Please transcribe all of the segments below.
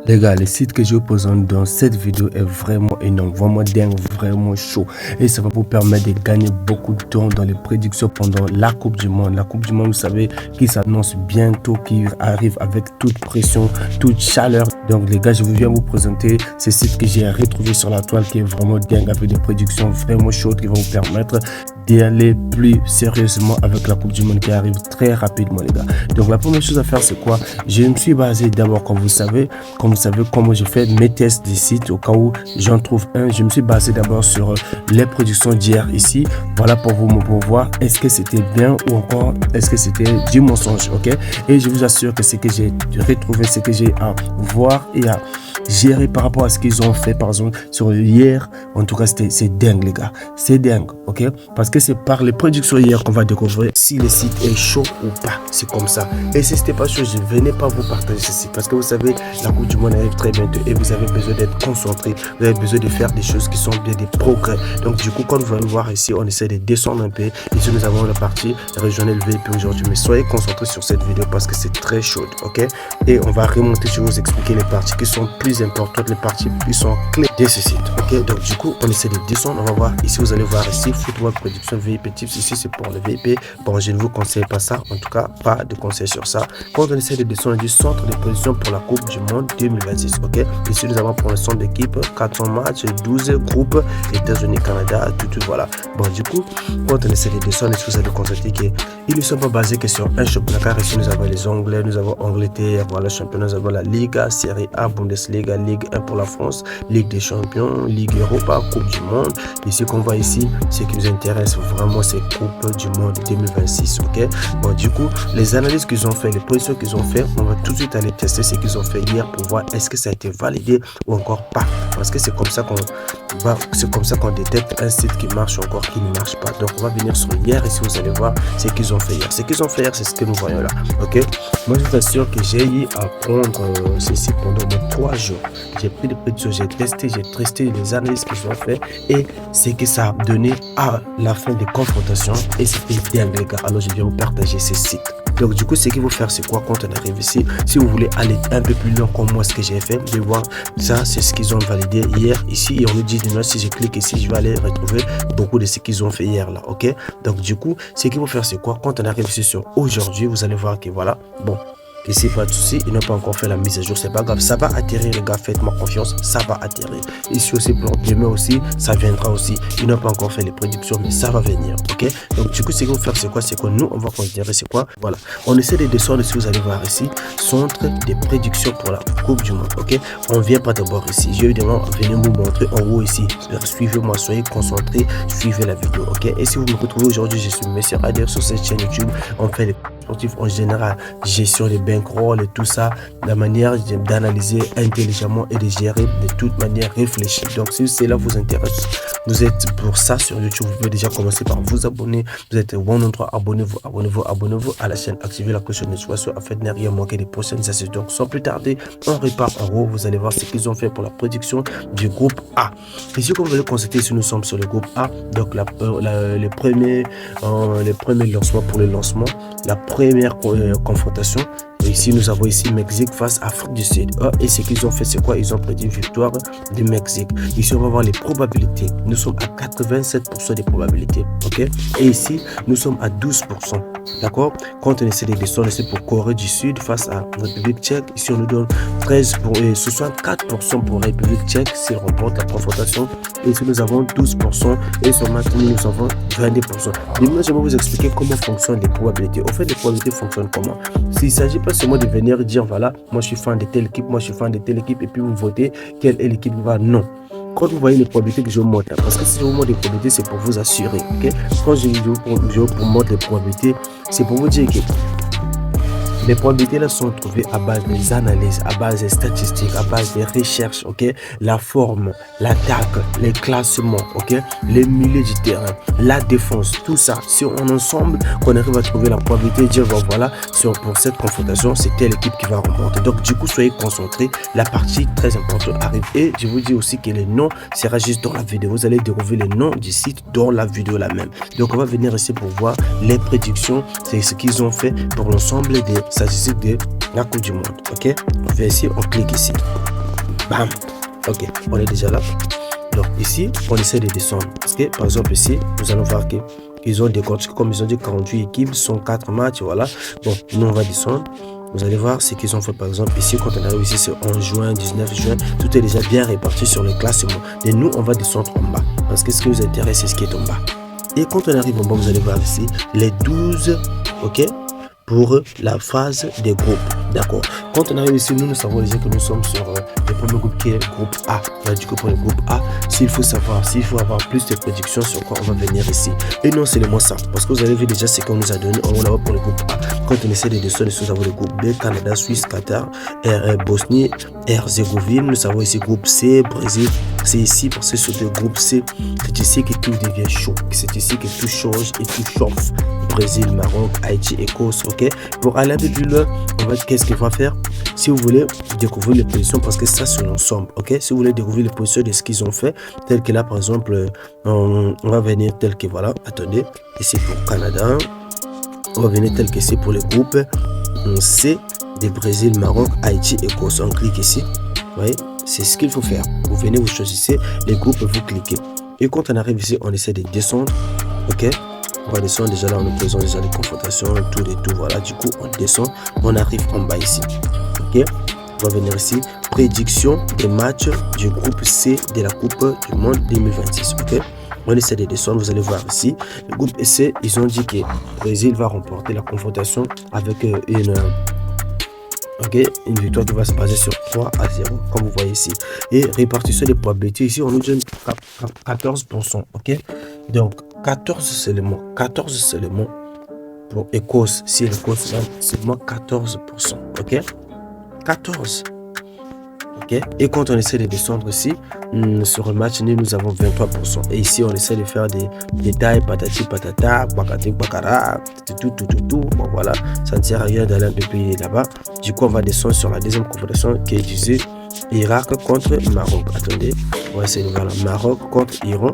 Les gars, le site que je vous présente dans cette vidéo est vraiment énorme, vraiment dingue, vraiment chaud. Et ça va vous permettre de gagner beaucoup de temps dans les prédictions pendant la Coupe du Monde. La Coupe du Monde, vous savez, qui s'annonce bientôt, qui arrive avec toute pression, toute chaleur. Donc les gars, je viens vous présenter ce site que j'ai retrouvé sur la toile qui est vraiment dingue, avec des prédictions vraiment chaudes qui vont vous permettre d'aller plus sérieusement avec la Coupe du Monde qui arrive très rapidement, les gars. Donc la première chose à faire, c'est quoi? Je me suis basé d'abord, comme vous savez comment je fais mes tests des sites au cas où j'en trouve un. Je me suis basé d'abord sur les prédictions d'hier ici. Voilà pour voir est-ce que c'était bien ou encore est-ce que c'était du mensonge, ok? Et je vous assure que ce que j'ai retrouvé, ce que j'ai à voir et à gérer par rapport à ce qu'ils ont fait, par exemple, sur hier. En tout cas, c'est dingue, les gars. C'est dingue, ok? Parce que c'est par les prédictions hier qu'on va découvrir si le site est chaud ou pas. C'est comme ça. Et si c'était pas chaud, je ne venais pas vous partager ceci. Parce que vous savez, la Coupe du Monde arrive très bientôt et vous avez besoin d'être concentré. Vous avez besoin de faire des choses qui sont bien, des progrès. Donc, du coup, quand vous allez voir ici, on essaie de descendre un peu. Ici, nous avons la partie rejoindre le VIP aujourd'hui. Mais soyez concentrés sur cette vidéo parce que c'est très chaud, ok? Et on va remonter, je vais vous expliquer les parties qui sont plus importantes, les parties qui sont clés de ce site, ok? Donc, du coup, on essaie de descendre. On va voir ici, vous allez voir ici, football prédiction VIP tips. Ici, c'est pour le VIP. Bon, je ne vous conseille pas ça. En tout cas, pas de conseil sur ça. Quand on essaie de descendre du centre de position pour la Coupe du Monde 2026, ok? Ici, nous avons pour l'instant d'équipe 400 matchs, 12 groupes, États-Unis, Canada, tout, voilà. Bon, du coup, quand on essaie de descendre, vous allez constater qu'ils ne sont pas basés que sur un championnat. Car ici, nous avons les Anglais, nous avons Angleterre, voilà, championnat, nous avons la Liga, Série A, Bundesliga, Ligue 1 pour la France, Ligue des Champions, Ligue Europa, Coupe du Monde. Et ce qu'on voit ici, ce qui nous intéresse vraiment, c'est Coupe du Monde 2026, ok? Bon, du coup, les analyses qu'ils ont fait, les positions qu'ils ont fait, on va tout de suite aller tester ce qu'ils ont fait hier pour voir est-ce que ça a été validé ou encore pas. Parce que c'est comme ça qu'on détecte un site qui marche ou encore qui ne marche pas. Donc, on va venir sur hier et si vous allez voir ce qu'ils ont fait hier. Ce qu'ils ont fait hier, c'est ce que nous voyons là, ok? Moi, je vous assure que j'ai eu à prendre ceci pendant 3 jours. J'ai pris des prédictions, j'ai testé les analyses qu'ils ont fait et ce que ça a donné à la fin des confrontations et c'était dingue, les gars. Alors, je viens vous partager ces sites. Donc du coup, ce qu'il faut faire, c'est quoi quand on arrive ici? Si vous voulez aller un peu plus loin comme moi, ce que j'ai fait, vous allez voir, ça c'est ce qu'ils ont validé hier ici et on nous dit demain, si je clique ici, je vais aller retrouver beaucoup de ce qu'ils ont fait hier là, ok? Donc du coup, ce qu'il faut faire, c'est quoi? Quand on arrive ici sur aujourd'hui, vous allez voir que voilà, bon, ici, pas de souci, ils n'ont pas encore fait la mise à jour, c'est pas grave, ça va atterrir, les gars, faites-moi confiance, ça va atterrir. Ici aussi, pour demain aussi, ça viendra aussi. Ils n'ont pas encore fait les prédictions, mais ça va venir, ok? Donc, du coup, ce qu'il faut faire, c'est quoi? C'est que nous, on va considérer, c'est quoi? Voilà, on essaie de descendre, si vous allez voir ici, centre des prédictions pour la Coupe du Monde, ok? On vient pas d'abord ici, je vais évidemment venir vous montrer en haut ici. Suivez-moi, soyez concentrés, suivez la vidéo, ok? Et si vous me retrouvez aujourd'hui, je suis Monsieur Rader sur cette chaîne YouTube, on fait les sportifs en général, gestion des bankroll et tout ça, la manière d'analyser intelligemment et de gérer de toute manière réfléchie. Donc si cela vous intéresse, vous êtes pour ça sur YouTube, vous pouvez déjà commencer par vous abonner. Vous êtes 193, abonnez-vous à la chaîne, activez la cloche de notification afin de ne rien manquer des prochaines astuces. Donc sans plus tarder, on repart en haut, vous allez voir ce qu'ils ont fait pour la prédiction du groupe A. Ici, comme vous allez constater, si nous sommes sur le groupe A, donc les premiers lancements pour le lancement, la première confrontation. Ici, nous avons ici Mexique face à Afrique du Sud. Et ce qu'ils ont fait, c'est quoi? Ils ont prédit victoire du Mexique. Ici, on va voir les probabilités. Nous sommes à 87% des probabilités. Ok? Et ici, nous sommes à 12%. D'accord? Quand on essaie de descendre, c'est pour Corée du Sud face à République tchèque. Ici, on nous donne 64% pour République tchèque s'il remporte la confrontation. Et ici, nous avons 12%. Et sur match, nous avons 22%. Demain, je vais vous expliquer comment fonctionnent les probabilités. Au fait, les probabilités fonctionnent comment? S'il ne s'agit pas seulement de venir dire, voilà, moi je suis fan de telle équipe, moi je suis fan de telle équipe, et puis vous votez quelle est l'équipe qui va. Non. Quand vous voyez les probabilités que je vous montre, parce que si je vous montre les probabilités, c'est pour vous assurer. Ok? Quand je vous montre les probabilités, c'est pour vous dire que les probabilités là sont trouvées à base des analyses, à base des statistiques, à base des recherches, ok? La forme, l'attaque, les classements, ok? Les milieux du terrain, la défense, tout ça. Si on ensemble, qu'on arrive à trouver la probabilité de dire, bon, voilà, pour cette confrontation, c'est telle équipe qui va remporter. Donc, du coup, soyez concentrés. La partie très importante arrive. Et je vous dis aussi que les noms sera juste dans la vidéo. Vous allez découvrir les noms du site dans la vidéo la même. Donc, on va venir ici pour voir les prédictions. C'est ce qu'ils ont fait pour l'ensemble des statistiques la Coupe du Monde. Ok, on fait ici, on clique ici. Bam. Ok, on est déjà là. Donc ici, on essaie de descendre. Parce que par exemple ici, nous allons voir que ils ont décortiqué, comme ils ont dit 48 équipes, sont 4 matchs, voilà. Bon, nous on va descendre. Vous allez voir ce qu'ils ont fait par exemple ici. Quand on arrive ici, c'est 11 juin, 19 juin. Tout est déjà bien réparti sur le classement. Et nous, on va descendre en bas. Parce que ce qui nous intéresse, c'est ce qui est en bas. Et quand on arrive en bas, vous allez voir ici les 12, ok, pour la phase des groupes. D'accord. Quand on arrive ici, nous savons déjà que nous sommes sur le premier groupe qui est le groupe A. Du coup, pour le groupe A, s'il faut avoir plus de prédictions sur quoi on va venir ici. Et non, c'est le moins simple. Parce que vous avez vu déjà ce qu'on nous a donné. On va pour le groupe A. Quand on essaie de descendre, nous avons le groupe B, Canada, Suisse, Qatar, Bosnie, Herzégovine. Nous avons ici groupe C, Brésil. C'est ici parce que sur le groupe C, c'est ici que tout devient chaud. C'est ici que tout change et tout chauffe. Brésil, Maroc, Haïti, Écosse, ok. Pour aller un peu plus loin, on va qu'est-ce qu'il va faire. Si vous voulez découvrir les positions, parce que ça c'est l'ensemble, ok. Si vous voulez découvrir les positions de ce qu'ils ont fait, tel que là par exemple, on va venir tel que voilà. Attendez, ici pour Canada, on va venir tel que c'est pour le groupe C de Brésil, Maroc, Haïti, Écosse. On clique ici, vous voyez, c'est ce qu'il faut faire. Vous venez, vous choisissez les groupes, vous cliquez. Et quand on arrive ici, on essaie de descendre, ok. On va descendre déjà là, on nous présente déjà les confrontations, tout et tout, voilà. Du coup, on descend, on arrive en bas ici. Ok, on va venir ici, prédiction des matchs du groupe C de la Coupe du Monde 2026. Ok, on essaie de descendre, vous allez voir ici. Le groupe C, ils ont dit que le Brésil va remporter la confrontation avec une victoire qui va se baser sur 3-0, comme vous voyez ici. Et répartition des probabilités, ici, on nous donne 14%. Ok, donc 14 seulement pour Écosse. Si l'Écosse gagne, seulement 14%. Ok, 14. Ok, et quand on essaie de descendre ici, sur le match nul, nous avons 23%. Et ici, on essaie de faire des détails, patati patata, bakati bakara, tout. Bon, voilà, ça ne sert à rien d'aller depuis là-bas. Du coup, on va descendre sur la deuxième confrontation qui est disait Irak contre Maroc. Attendez, on va essayer de voir Maroc contre Iran.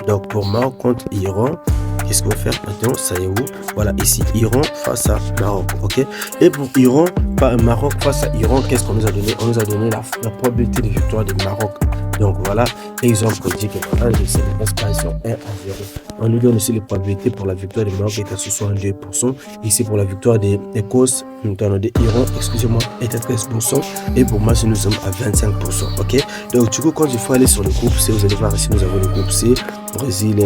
Donc, pour Maroc contre Iran, qu'est-ce qu'on va faire maintenant? Ça y est où? Voilà, ici, Iran face à Maroc, ok. Et pour Iran, Maroc face à Iran, qu'est-ce qu'on nous a donné? On nous a donné la probabilité de victoire du Maroc. Donc voilà, exemple dit que voilà, c'est une expression 1-0. On nous donne aussi les probabilités pour la victoire du Maroc est à 62%. Ici pour la victoire des Écosse, nous avons des Iran, excusez-moi, est à 13%. Et pour moi, nous sommes à 25%. Ok. Donc du coup, quand il faut aller sur le groupe C, vous allez voir ici, nous avons le groupe C, Brésil,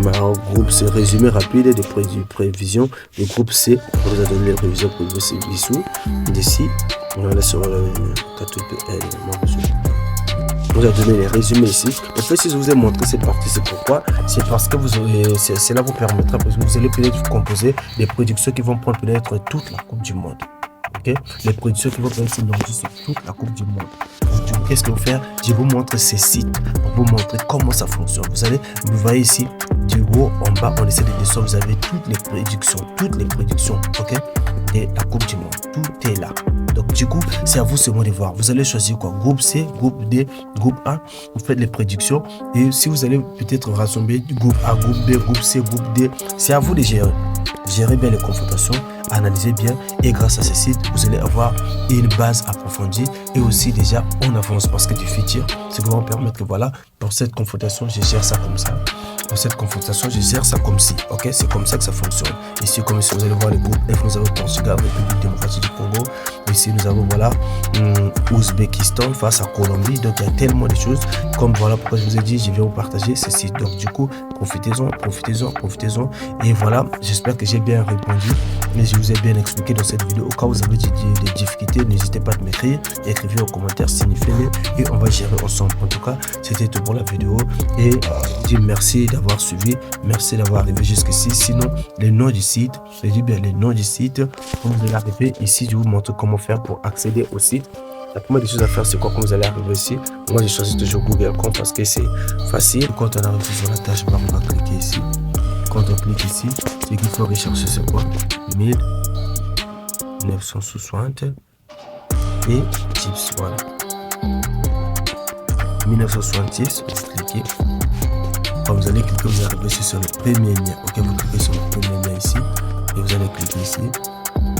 Maroc, groupe C, résumé rapide des prévisions. Le groupe C, on nous a donné les prévisions pour le C d'ici. On est sur le 4PL. Vous a donné les résumés ici. En fait, si je vous ai montré cette partie, c'est pourquoi? C'est parce que cela vous permettra, parce que vous allez peut-être composer des prédictions qui vont prendre peut-être toute la Coupe du Monde. Ok, les prédictions qui vont prendre sur toute la Coupe du Monde. Donc, qu'est-ce que vous faire? Je vous montre ces sites pour vous montrer comment ça fonctionne. Vous voyez ici, du haut en bas, on essaie de descendre. Vous avez toutes les prédictions, ok, de la Coupe du Monde. Tout est là. Donc du coup, c'est à vous seulement de voir. Vous allez choisir quoi? Groupe C, groupe D, groupe A. Vous faites les prédictions. Et si vous allez peut-être rassembler groupe A, groupe B, groupe C, groupe D, c'est à vous de gérer. Gérez bien les confrontations, analysez bien. Et grâce à ce site, vous allez avoir une base approfondie. Et aussi déjà, on avance parce que du futur, c'est qui va permettre que voilà, pour cette confrontation, je gère ça comme ça. Pour cette confrontation, je gère ça comme ci. Ok, c'est comme ça que ça fonctionne. Ici, comme ici, vous allez voir les groupes F, nous avons Portugal, République démocratique du Congo. Ici, nous avons voilà Ouzbékistan face à Colombie. Donc, il y a tellement de choses. Comme voilà pourquoi je vous ai dit, je vais vous partager ceci. Donc, du coup, profitez-en. Et voilà, j'espère que j'ai bien répondu. Mais je vous ai bien expliqué dans cette vidéo. Au cas où vous avez des difficultés, n'hésitez pas à m'écrire. Écrivez en commentaire, signifiez-le et on va gérer ensemble. En tout cas, c'était tout pour la vidéo. Et je dis merci d'avoir suivi. Merci d'avoir arrivé jusqu'ici. Sinon, les noms du site, je dis bien les noms du site. Quand vous allez arriver ici, je vous montre comment faire pour accéder au site. La première des choses à faire, c'est quoi quand vous allez arriver ici? Moi, je choisis toujours Google Chrome parce que c'est facile. Quand on arrive sur la tâche barre, on va cliquer ici. Quand on clique ici, ce qu'il faut rechercher, c'est quoi? 1960 et chips. Voilà. 1966, vous cliquez. Quand vous allez cliquer, vous arrivez sur le premier lien. Ok, vous cliquez sur le premier lien ici. et vous allez cliquer ici.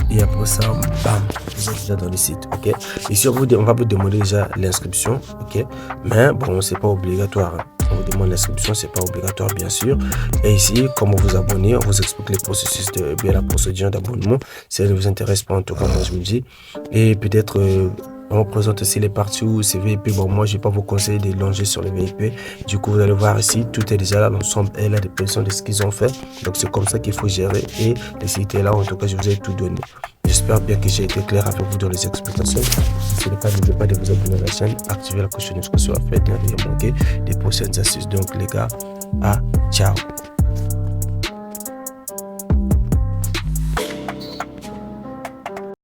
Et après ça, bam, vous êtes déjà dans le site, ok. Ici, on va vous demander déjà l'inscription, ok. Mais bon, c'est pas obligatoire. Hein. On vous demande l'inscription, c'est pas obligatoire, bien sûr. Et ici, comment vous abonner, on vous explique le processus de bien la procédure d'abonnement. Si elle ne vous intéresse pas, en tout cas, moi je vous dis. Et peut-être on vous présente aussi les parties où c'est VIP. Bon, moi, je vais pas vous conseiller de longer sur les VIP. Du coup, vous allez voir ici, tout est déjà là. L'ensemble est là, des personnes de ce qu'ils ont fait. Donc, c'est comme ça qu'il faut gérer. Et le site est là. En tout cas, je vous ai tout donné. J'espère bien que j'ai été clair avec vous dans les explications. Si ce n'est pas, n'oubliez pas de vous abonner à la chaîne, activer la cloche de notification afin de ne rien manquer des prochaines astuces. Donc, les gars, ciao.